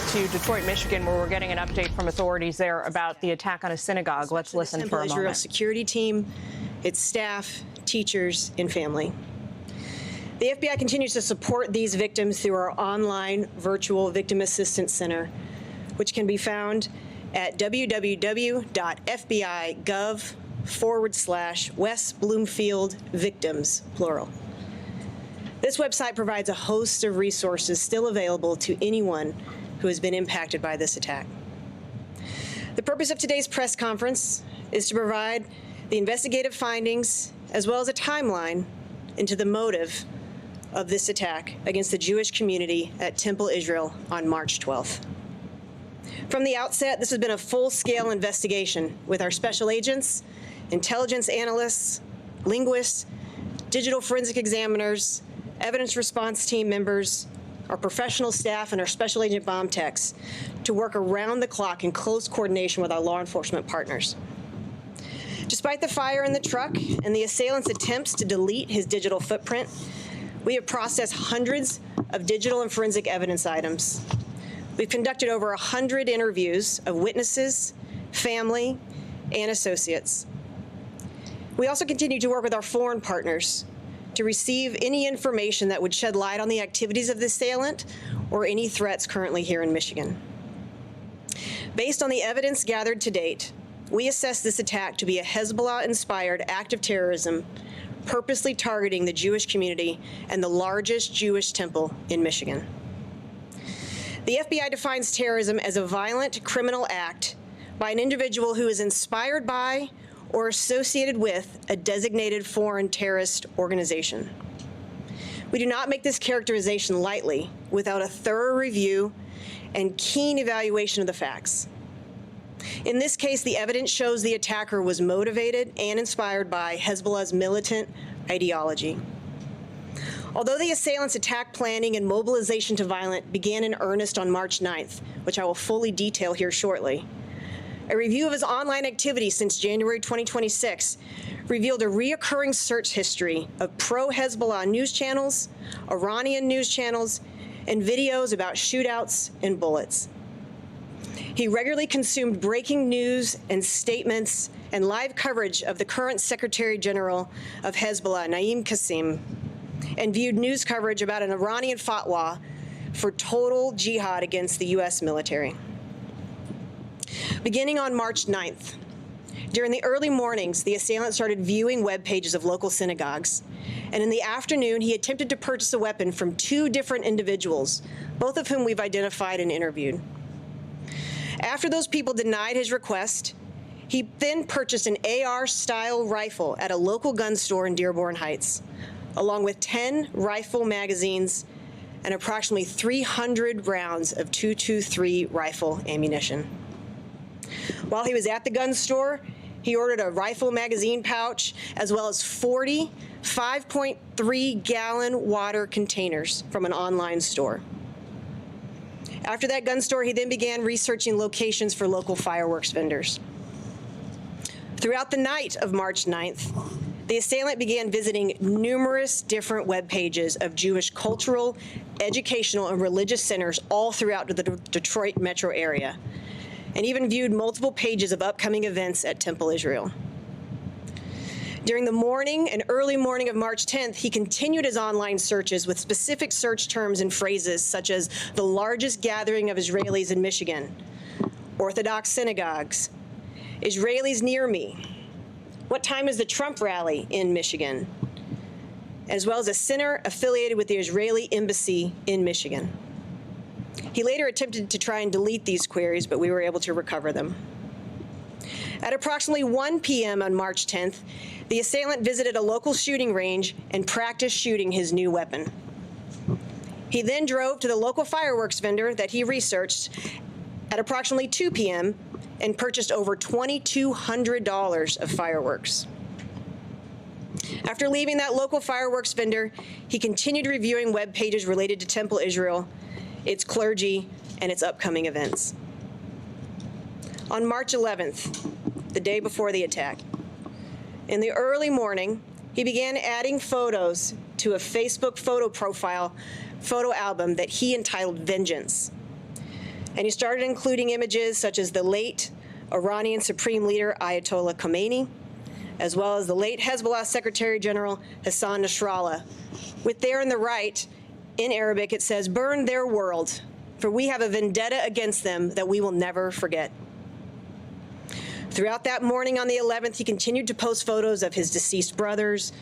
to Detroit, Michigan, where we're getting an update from authorities there about the attack on a synagogue. Let's listen for a moment. Israel security team, its staff, teachers, and family. The FBI continues to support these victims through our online virtual victim assistance center, which can be found at www.fbi.gov/West Bloomfield Victims, plural. This website provides a host of resources still available to anyone who has been impacted by this attack. The purpose of today's press conference is to provide the investigative findings as well as a timeline into the motive of this attack against the Jewish community at Temple Israel on March 12th. From the outset, this has been a full-scale investigation with our special agents, intelligence analysts, linguists, digital forensic examiners, evidence response team members, our professional staff, and our special agent bomb techs to work around the clock in close coordination with our law enforcement partners. Despite the fire in the truck and the assailant's attempts to delete his digital footprint, we have processed hundreds of digital and forensic evidence items. We've conducted over 100 interviews of witnesses, family, and associates. We also continue to work with our foreign partners to receive any information that would shed light on the activities of the assailant or any threats currently here in Michigan. Based on the evidence gathered to date, we assess this attack to be a Hezbollah-inspired act of terrorism purposely targeting the Jewish community and the largest Jewish temple in Michigan. The FBI defines terrorism as a violent criminal act by an individual who is inspired by or associated with a designated foreign terrorist organization. We do not make this characterization lightly without a thorough review and keen evaluation of the facts. In this case, the evidence shows the attacker was motivated and inspired by Hezbollah's militant ideology. Although the assailant's attack planning and mobilization to violence began in earnest on March 9th, which I will fully detail here shortly, a review of his online activity since January 2026 revealed a reoccurring search history of pro-Hezbollah news channels, Iranian news channels, and videos about shootouts and bullets. He regularly consumed breaking news and statements and live coverage of the current Secretary General of Hezbollah, Naim Qassem, and viewed news coverage about an Iranian fatwa for total jihad against the U.S. military. Beginning on March 9th, during the early mornings, the assailant started viewing web pages of local synagogues, and in the afternoon, he attempted to purchase a weapon from 2 different individuals, both of whom we've identified and interviewed. After those people denied his request, he then purchased an AR-style rifle at a local gun store in Dearborn Heights, along with 10 rifle magazines and approximately 300 rounds of .223 rifle ammunition. While he was at the gun store, he ordered a rifle magazine pouch as well as 40 5.3-gallon water containers from an online store. After that gun store, he then began researching locations for local fireworks vendors. Throughout the night of March 9th, the assailant began visiting numerous different web pages of Jewish cultural, educational, and religious centers all throughout the Detroit metro area, and even viewed multiple pages of upcoming events at Temple Israel. During the morning and early morning of March 10th, he continued his online searches with specific search terms and phrases such as the largest gathering of Israelis in Michigan, Orthodox synagogues, Israelis near me, what time is the Trump rally in Michigan, as well as a center affiliated with the Israeli embassy in Michigan. He later attempted to try and delete these queries, but we were able to recover them. At approximately 1 p.m. on March 10th, the assailant visited a local shooting range and practiced shooting his new weapon. He then drove to the local fireworks vendor that he researched at approximately 2 p.m. and purchased over $2,200 of fireworks. After leaving that local fireworks vendor, he continued reviewing web pages related to Temple Israel, its clergy, and its upcoming events. On March 11th, the day before the attack, in the early morning, he began adding photos to a Facebook photo album that he entitled Vengeance. And he started including images such as the late Iranian Supreme Leader Ayatollah Khomeini, as well as the late Hezbollah Secretary General Hassan Nasrallah. With there in the right, in Arabic, it says, "Burn their world, for we have a vendetta against them that we will never forget." Throughout that morning on the 11th, he continued to post photos of his deceased brothers,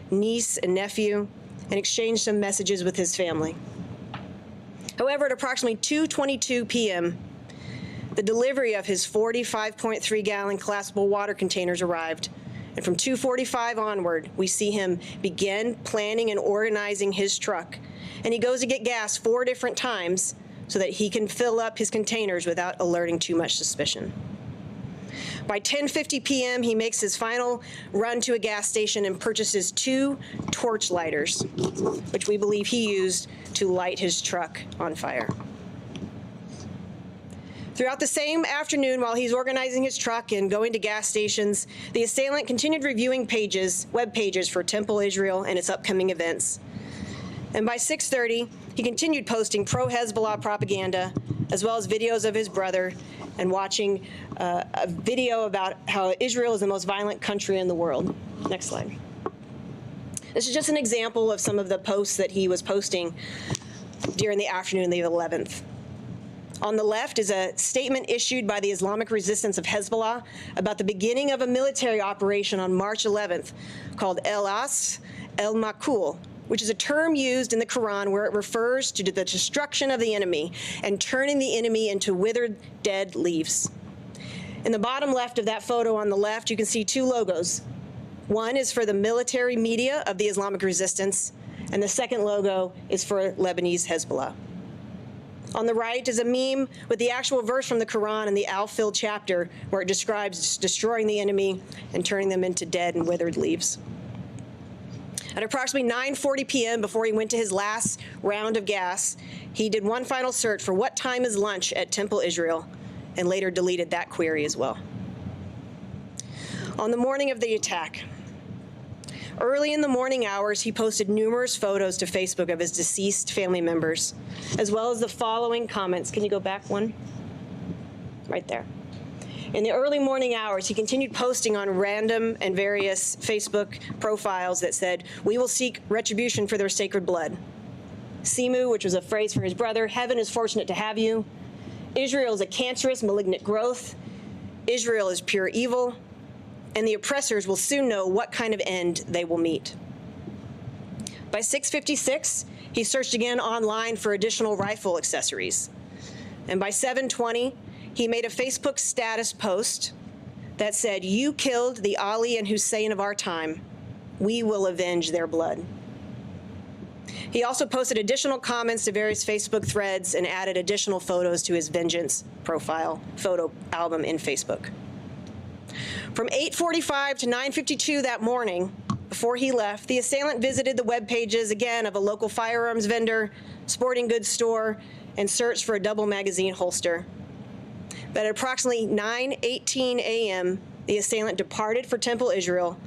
niece, and nephew, and exchanged some messages with his family. However, at approximately 2:22 p.m., the delivery of his 45.3-gallon collapsible water containers arrived. And from 2:45 onward, we see him begin planning and organizing his truck. And he goes to get gas 4 different times so that he can fill up his containers without alerting too much suspicion. By 10:50 p.m., he makes his final run to a gas station and purchases 2 torch lighters, which we believe he used to light his truck on fire. Throughout the same afternoon, while he's organizing his truck and going to gas stations, the assailant continued reviewing web pages for Temple Israel and its upcoming events. And by 6:30, he continued posting pro-Hezbollah propaganda, as well as videos of his brother, and watching a video about how Israel is the most violent country in the world. Next slide. This is just an example of some of the posts that he was posting during the afternoon of the 11th. On the left is a statement issued by the Islamic resistance of Hezbollah about the beginning of a military operation on March 11th called El-As El-Makul, which is a term used in the Quran where it refers to the destruction of the enemy and turning the enemy into withered, dead leaves. In the bottom left of that photo on the left, you can see 2 logos. One is for the military media of the Islamic resistance, and the second logo is for Lebanese Hezbollah. On the right is a meme with the actual verse from the Quran in the Al-Fil chapter, where it describes destroying the enemy and turning them into dead and withered leaves. At approximately 9:40 p.m., before he went to his last round of gas, he did one final search for what time is lunch at Temple Israel, and later deleted that query as well. On the morning of the attack, early in the morning hours, he posted numerous photos to Facebook of his deceased family members, as well as the following comments. Can you go back one? Right there. In the early morning hours, he continued posting on random and various Facebook profiles that said, "We will seek retribution for their sacred blood." Simu, which was a phrase for his brother, "Heaven is fortunate to have you." Israel is a cancerous, malignant growth. Israel is pure evil. And the oppressors will soon know what kind of end they will meet. By 6:56, he searched again online for additional rifle accessories. And by 7:20, he made a Facebook status post that said, "You killed the Ali and Hussein of our time. We will avenge their blood." He also posted additional comments to various Facebook threads and added additional photos to his Vengeance profile photo album in Facebook. From 8:45 to 9:52 that morning, before he left, the assailant visited the web pages again of a local firearms vendor, sporting goods store, and searched for a double magazine holster. But at approximately 9:18 a.m., the assailant departed for Temple Israel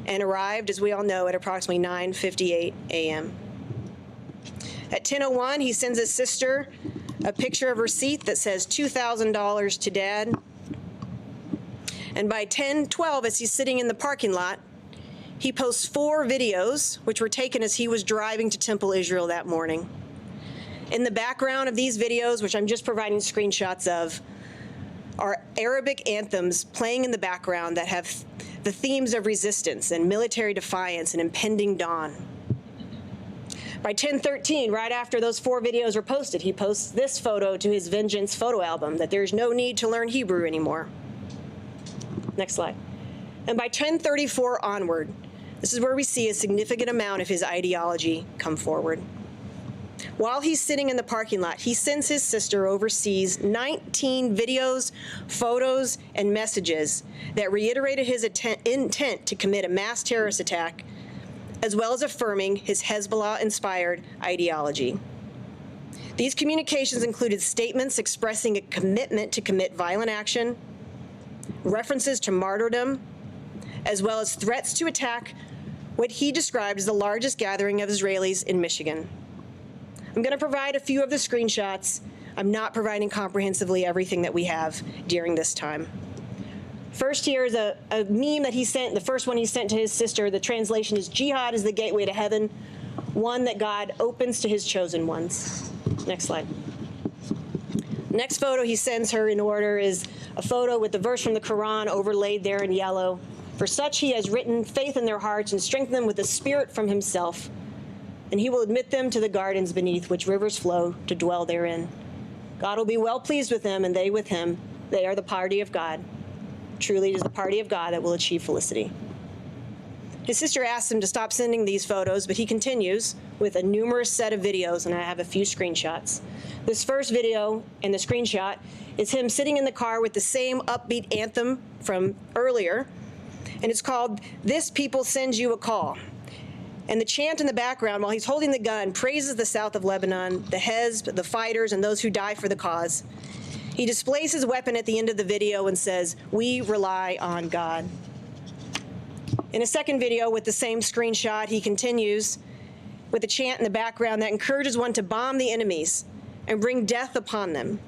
and arrived, as we all know, at approximately 9:58 a.m. At 10:01, he sends his sister a picture of a receipt that says $2,000 to Dad. And by 10:12, as he's sitting in the parking lot, he posts 4 videos, which were taken as he was driving to Temple Israel that morning. In the background of these videos, which I'm just providing screenshots of, are Arabic anthems playing in the background that have the themes of resistance and military defiance and impending dawn. By 10:13, right after those 4 videos were posted, he posts this photo to his Vengeance photo album, that there's no need to learn Hebrew anymore. Next slide. And by 10:34 onward, this is where we see a significant amount of his ideology come forward. While he's sitting in the parking lot, he sends his sister overseas 19 videos, photos, and messages that reiterated his intent to commit a mass terrorist attack, as well as affirming his Hezbollah-inspired ideology. These communications included statements expressing a commitment to commit violent action, references to martyrdom, as well as threats to attack what he described as the largest gathering of Israelis in Michigan. I'm going to provide a few of the screenshots. I'm not providing comprehensively everything that we have during this time. First, here is a meme that he sent, the first one he sent to his sister. The translation is, "Jihad is the gateway to heaven, one that God opens to his chosen ones." Next slide. Next photo he sends her in order is a photo with the verse from the Quran overlaid there in yellow. "For such he has written faith in their hearts and strengthened them with a spirit from himself. And he will admit them to the gardens beneath which rivers flow to dwell therein. God will be well pleased with them and they with him. They are the party of God. Truly it is the party of God that will achieve felicity." His sister asks him to stop sending these photos, but he continues with a numerous set of videos, and I have a few screenshots. This first video and the screenshot is him sitting in the car with the same upbeat anthem from earlier, and it's called "This People Sends You a Call." And the chant in the background while he's holding the gun praises the south of Lebanon, the Hezb, the fighters, and those who die for the cause. He displays his weapon at the end of the video and says, "We rely on God." In a second video with the same screenshot, he continues with a chant in the background that encourages one to bomb the enemies and bring death upon them.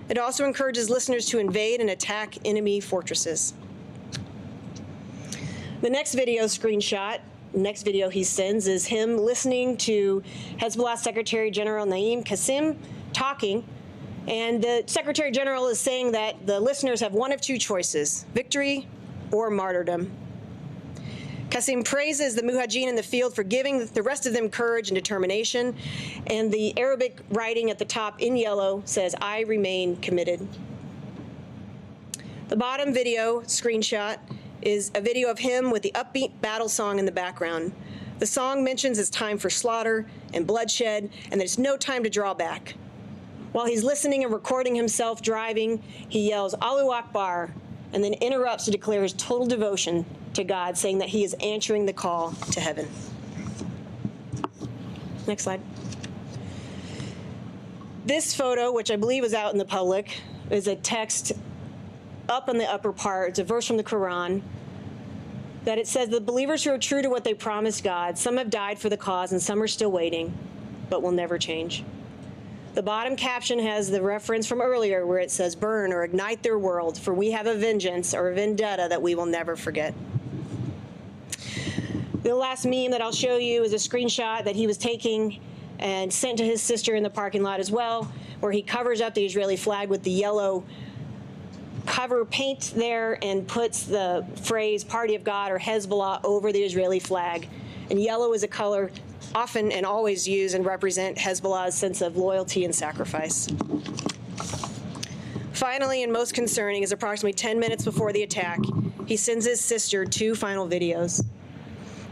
It also encourages listeners to invade and attack enemy fortresses. The next video screenshot, next video he sends, is him listening to Hezbollah Secretary General Naim Qasem talking, and the Secretary General is saying that the listeners have one of two choices: victory or martyrdom. Qasem praises the Mujahideen in the field for giving the rest of them courage and determination, and the Arabic writing at the top in yellow says, "I remain committed." The bottom video screenshot is a video of him with the upbeat battle song in the background. The song mentions it's time for slaughter and bloodshed, and that it's no time to draw back. While he's listening and recording himself driving, he yells, "Allahu Akbar," and then interrupts to declare his total devotion to God, saying that he is answering the call to heaven. Next slide. This photo, which I believe is out in the public, is a text up in the upper part. It's a verse from the Quran that it says, "The believers who are true to what they promised God, some have died for the cause and some are still waiting, but will never change." The bottom caption has the reference from earlier where it says, "Burn or ignite their world, for we have a vengeance or a vendetta that we will never forget." The last meme that I'll show you is a screenshot that he was taking and sent to his sister in the parking lot as well, where he covers up the Israeli flag with the yellow cover paint there and puts the phrase "Party of God" or Hezbollah over the Israeli flag. And yellow is a color often and always used and represent Hezbollah's sense of loyalty and sacrifice. Finally, and most concerning, is approximately 10 minutes before the attack, he sends his sister two final videos.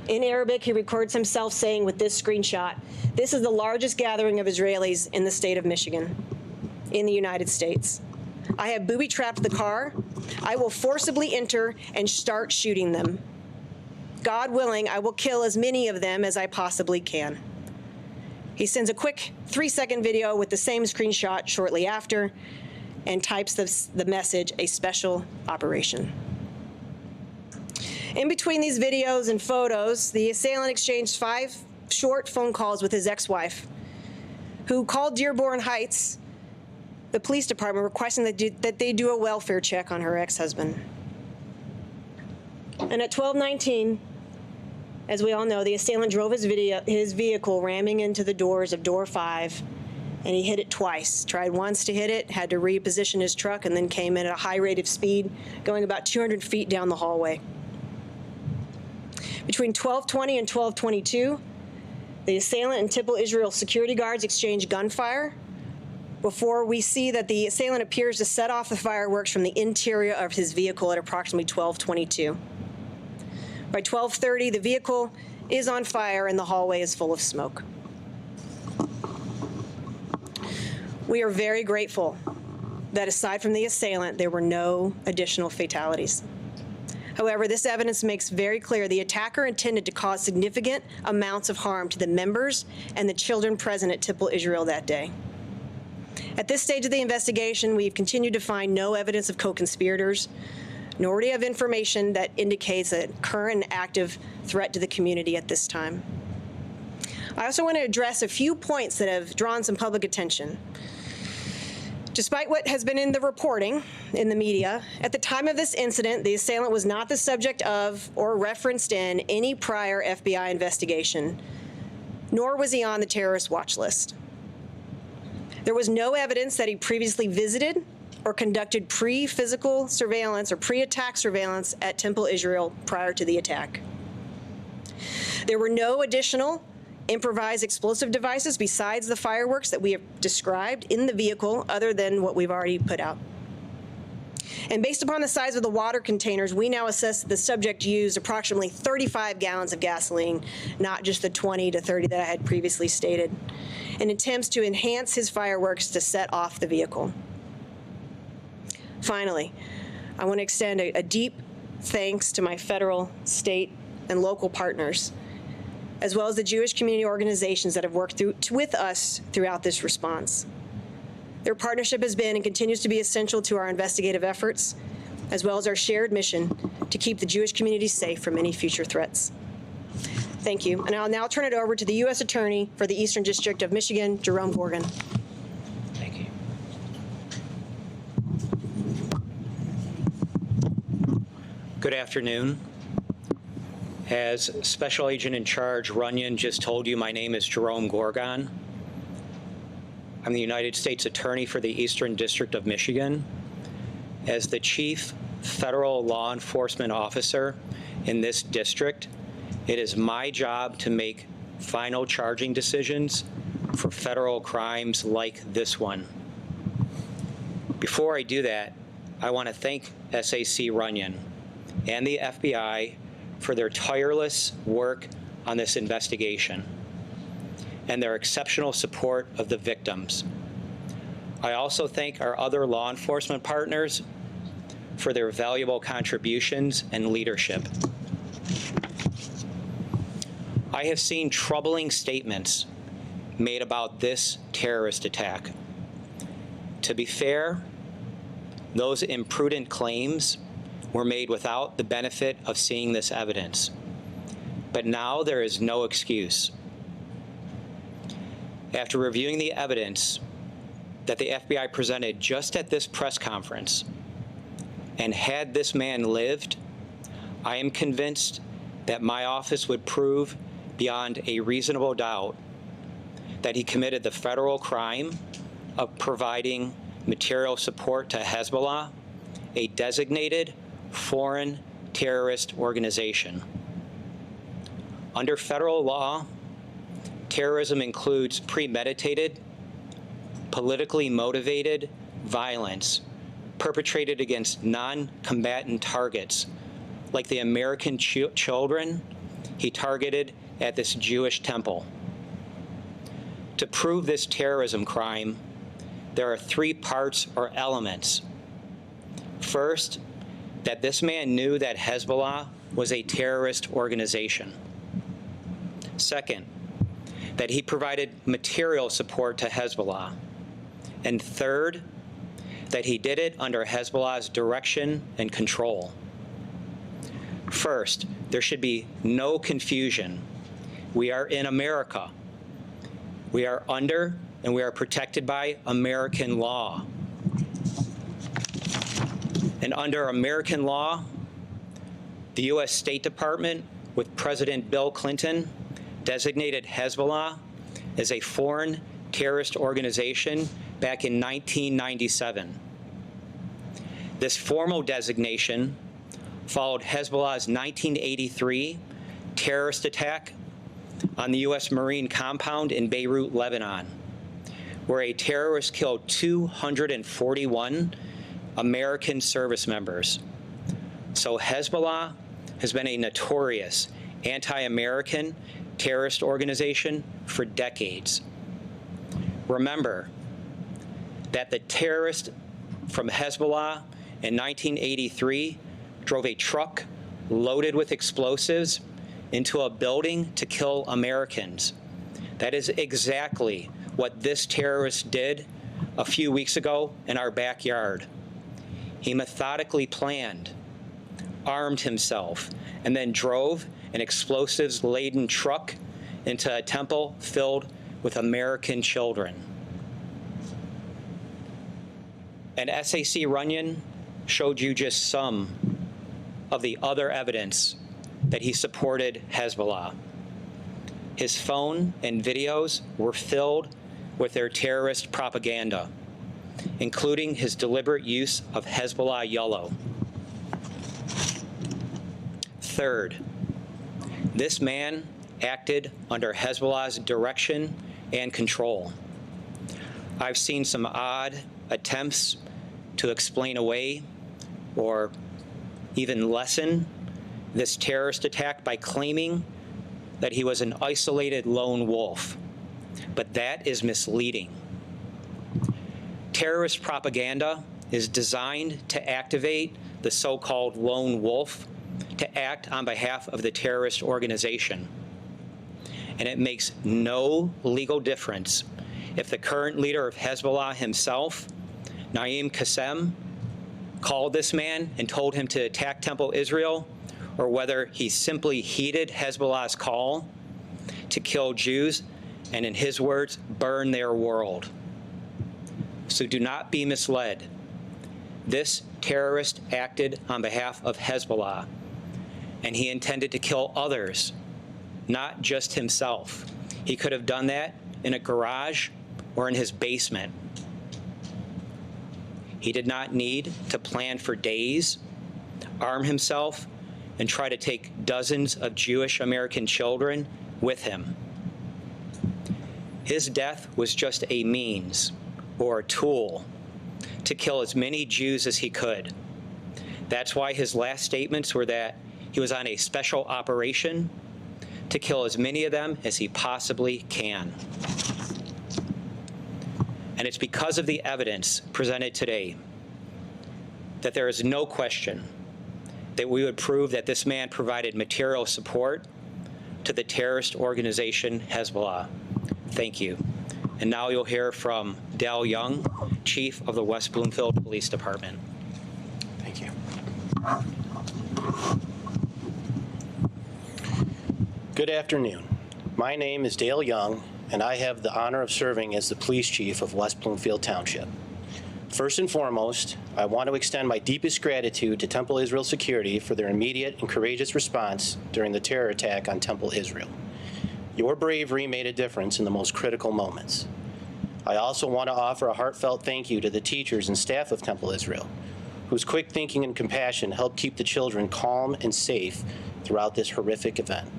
In Arabic, he records himself saying with this screenshot, "This is the largest gathering of Israelis in the state of Michigan, in the United States. I have booby-trapped the car. I will forcibly enter and start shooting them. God willing, I will kill as many of them as I possibly can." He sends a quick 3-second video with the same screenshot shortly after and types the message, "A special operation." In between these videos and photos, the assailant exchanged 5 short phone calls with his ex-wife, who called Dearborn Heights, the police department, requesting that they do a welfare check on her ex-husband. And at 12:19, as we all know, the assailant drove his vehicle ramming into the doors of door 5, and he hit it twice. Tried once to hit it, had to reposition his truck, and then came in at a high rate of speed, going about 200 feet down the hallway. Between 12:20 and 12:22, the assailant and Temple Israel security guards exchanged gunfire before we see that the assailant appears to set off the fireworks from the interior of his vehicle at approximately 12:22. By 12:30, the vehicle is on fire and the hallway is full of smoke. We are very grateful that aside from the assailant, there were no additional fatalities. However, this evidence makes very clear the attacker intended to cause significant amounts of harm to the members and the children present at Temple Israel that day. At this stage of the investigation, we've continued to find no evidence of co-conspirators, nor do we have information that indicates a current and active threat to the community at this time. I also want to address a few points that have drawn some public attention. Despite what has been in the reporting in the media, at the time of this incident, the assailant was not the subject of or referenced in any prior FBI investigation, nor was he on the terrorist watch list. There was no evidence that he previously visited or conducted pre-physical surveillance or pre-attack surveillance at Temple Israel prior to the attack. There were no additional improvised explosive devices besides the fireworks that we have described in the vehicle other than what we've already put out. And based upon the size of the water containers, we now assess that the subject used approximately 35 gallons of gasoline, not just the 20 to 30 that I had previously stated, in attempts to enhance his fireworks to set off the vehicle. Finally, I want to extend a deep thanks to my federal, state, and local partners, as well as the Jewish community organizations that have worked with us throughout this response. Their partnership has been and continues to be essential to our investigative efforts, as well as our shared mission to keep the Jewish community safe from any future threats. Thank you. And I'll now turn it over to the U.S. Attorney for the Eastern District of Michigan, Jerome Gorgon. Thank you. Good afternoon. As Special Agent in Charge Runyon just told you, my name is Jerome Gorgon. I'm the United States Attorney for the Eastern District of Michigan. As the Chief Federal Law Enforcement Officer in this district, it is my job to make final charging decisions for federal crimes like this one. Before I do that, I want to thank SAC Runyon and the FBI for their tireless work on this investigation and their exceptional support of the victims. I also thank our other law enforcement partners for their valuable contributions and leadership. I have seen troubling statements made about this terrorist attack. To be fair, those imprudent claims were made without the benefit of seeing this evidence. But now there is no excuse. After reviewing the evidence that the FBI presented just at this press conference, and had this man lived, I am convinced that my office would prove beyond a reasonable doubt that he committed the federal crime of providing material support to Hezbollah, a designated foreign terrorist organization. Under federal law, terrorism includes premeditated, politically motivated violence perpetrated against non-combatant targets, like the American children he targeted at this Jewish temple. To prove this terrorism crime, there are three parts or elements. First, that this man knew that Hezbollah was a terrorist organization. Second, that he provided material support to Hezbollah. And third, that he did it under Hezbollah's direction and control. First, there should be no confusion. We are in America. We are under and we are protected by American law. And under American law, the U.S. State Department, with President Bill Clinton, designated Hezbollah as a foreign terrorist organization back in 1997. This formal designation followed Hezbollah's 1983 terrorist attack on the U.S. Marine compound in Beirut, Lebanon, where a terrorist killed 241 American service members. So Hezbollah has been a notorious anti-American terrorist organization for decades. Remember that the terrorist from Hezbollah in 1983 drove a truck loaded with explosives into a building to kill Americans. That is exactly what this terrorist did a few weeks ago in our backyard. He methodically planned, armed himself, and then drove an explosives-laden truck into a temple filled with American children. And SAC Runyon showed you just some of the other evidence that he supported Hezbollah. His phone and videos were filled with their terrorist propaganda, including his deliberate use of Hezbollah yellow. Third, this man acted under Hezbollah's direction and control. I've seen some odd attempts to explain away or even lessen this terrorist attack by claiming that he was an isolated lone wolf, but that is misleading. Terrorist propaganda is designed to activate the so-called lone wolf to act on behalf of the terrorist organization. And it makes no legal difference if the current leader of Hezbollah himself, Naim Qassem, called this man and told him to attack Temple Israel, or whether he simply heeded Hezbollah's call to kill Jews and, in his words, burn their world. So do not be misled. This terrorist acted on behalf of Hezbollah, and he intended to kill others, not just himself. He could have done that in a garage or in his basement. He did not need to plan for days, arm himself, and try to take dozens of Jewish American children with him. His death was just a means or a tool to kill as many Jews as he could. That's why his last statements were that he was on a special operation to kill as many of them as he possibly can. And it's because of the evidence presented today that there is no question that we would prove that this man provided material support to the terrorist organization Hezbollah. Thank you. And now you'll hear from Dale Young, Chief of the West Bloomfield Police Department. Thank you. Good afternoon. My name is Dale Young, and I have the honor of serving as the Police Chief of West Bloomfield Township. First and foremost, I want to extend my deepest gratitude to Temple Israel Security for their immediate and courageous response during the terror attack on Temple Israel. Your bravery made a difference in the most critical moments. I also want to offer a heartfelt thank you to the teachers and staff of Temple Israel, whose quick thinking and compassion helped keep the children calm and safe throughout this horrific event.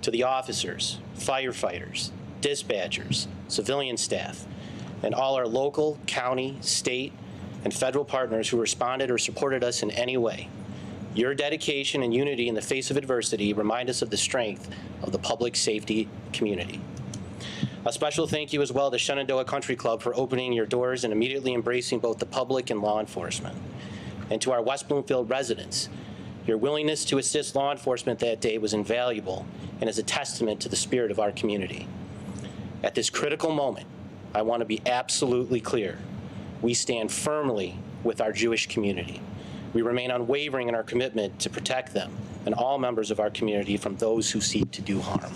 To the officers, firefighters, dispatchers, civilian staff, and all our local, county, state, and federal partners who responded or supported us in any way. Your dedication and unity in the face of adversity remind us of the strength of the public safety community. A special thank you as well to Shenandoah Country Club for opening your doors and immediately embracing both the public and law enforcement. And to our West Bloomfield residents, your willingness to assist law enforcement that day was invaluable and is a testament to the spirit of our community. At this critical moment, I want to be absolutely clear. We stand firmly with our Jewish community. We remain unwavering in our commitment to protect them and all members of our community from those who seek to do harm.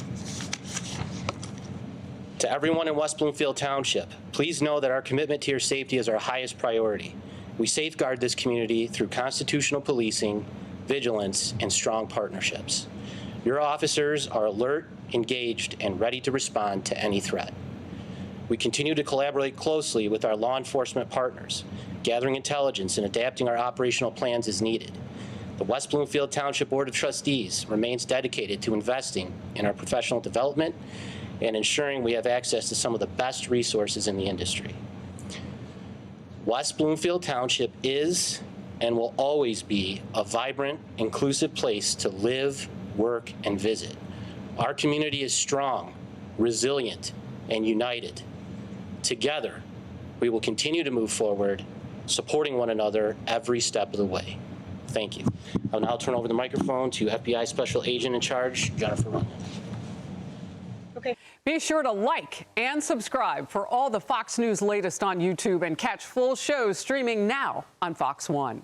To everyone in West Bloomfield Township, please know that our commitment to your safety is our highest priority. We safeguard this community through constitutional policing, vigilance, and strong partnerships. Your officers are alert, engaged, and ready to respond to any threat. We continue to collaborate closely with our law enforcement partners, gathering intelligence and adapting our operational plans as needed. The West Bloomfield Township Board of Trustees remains dedicated to investing in our professional development and ensuring we have access to some of the best resources in the industry. West Bloomfield Township is and will always be a vibrant, inclusive place to live, work, and visit. Our community is strong, resilient, and united. Together, we will continue to move forward, supporting one another every step of the way. Thank you. I'll now turn over the microphone to FBI Special Agent in Charge, Jennifer Runyon. Okay. Be sure to like and subscribe for all the Fox News latest on YouTube and catch full shows streaming now on Fox One.